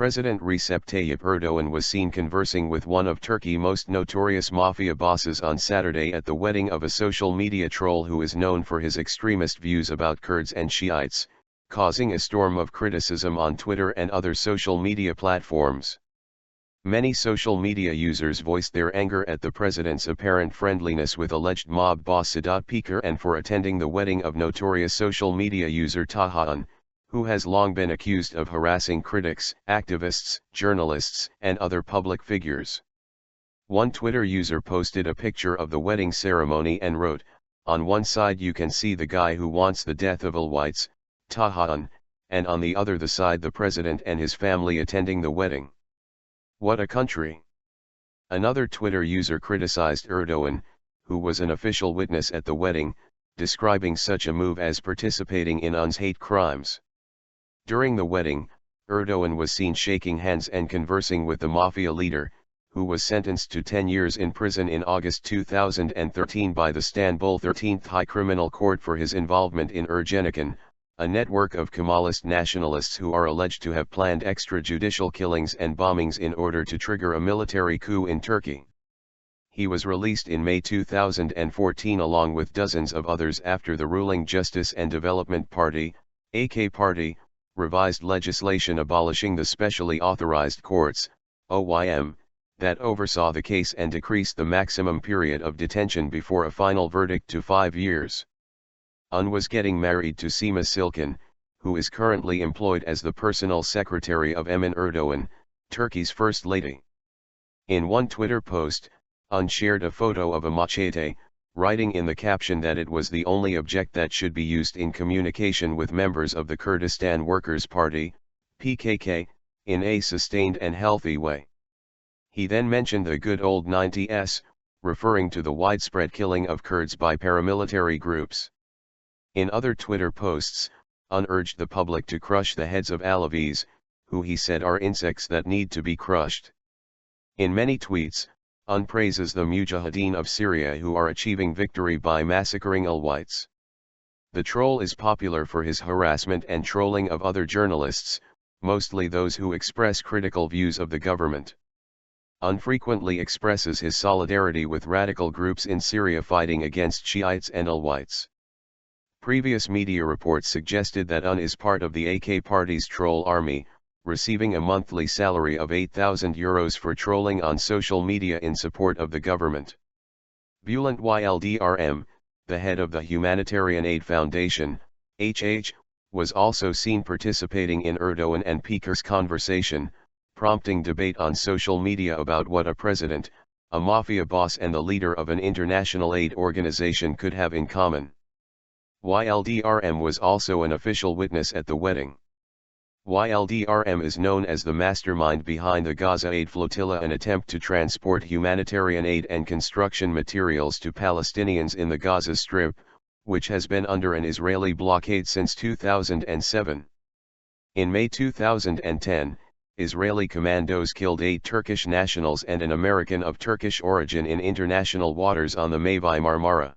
President Recep Tayyip Erdoğan was seen conversing with one of Turkey's most notorious mafia bosses on Saturday at the wedding of a social media troll who is known for his extremist views about Kurds and Shiites, causing a storm of criticism on Twitter and other social media platforms. Many social media users voiced their anger at the president's apparent friendliness with alleged mob boss Sedat Peker and for attending the wedding of notorious social media user Taha, who has long been accused of harassing critics, activists, journalists, and other public figures. One Twitter user posted a picture of the wedding ceremony and wrote, "On one side you can see the guy who wants the death of all whites, Taha, and on the other the side the president and his family attending the wedding. What a country." Another Twitter user criticized Erdoğan, who was an official witness at the wedding, describing such a move as participating in UN's hate crimes. During the wedding, Erdoğan was seen shaking hands and conversing with the mafia leader, who was sentenced to 10 years in prison in August 2013 by the Istanbul 13th High Criminal Court for his involvement in Ergenekon, a network of Kemalist nationalists who are alleged to have planned extrajudicial killings and bombings in order to trigger a military coup in Turkey. He was released in May 2014 along with dozens of others after the ruling Justice and Development Party, AK Party, revised legislation abolishing the specially authorized courts, OYM, that oversaw the case and decreased the maximum period of detention before a final verdict to 5 years. UN was getting married to Sema Silkin, who is currently employed as the personal secretary of Emine Erdoğan, Turkey's First Lady. In one Twitter post, UN shared a photo of a machete, writing in the caption that it was the only object that should be used in communication with members of the Kurdistan Workers' Party, PKK, in a sustained and healthy way. He then mentioned the good old 90s, referring to the widespread killing of Kurds by paramilitary groups. In other Twitter posts, UN urged the public to crush the heads of Alevis, who he said are insects that need to be crushed. In many tweets, UN praises the Mujahideen of Syria who are achieving victory by massacring all whites. The troll is popular for his harassment and trolling of other journalists, mostly those who express critical views of the government. UN frequently expresses his solidarity with radical groups in Syria fighting against Shiites and all whites. Previous media reports suggested that UN is part of the AK Party's troll army, receiving a monthly salary of €8,000 for trolling on social media in support of the government. Bülent Yıldırım, the head of the Humanitarian Aid Foundation, HH, was also seen participating in Erdoğan and Peker's conversation, prompting debate on social media about what a president, a mafia boss and the leader of an international aid organization could have in common. Yıldırım was also an official witness at the wedding. Yıldırım is known as the mastermind behind the Gaza aid flotilla, an attempt to transport humanitarian aid and construction materials to Palestinians in the Gaza Strip, which has been under an Israeli blockade since 2007. In May 2010, Israeli commandos killed 8 Turkish nationals and an American of Turkish origin in international waters on the Mavi Marmara.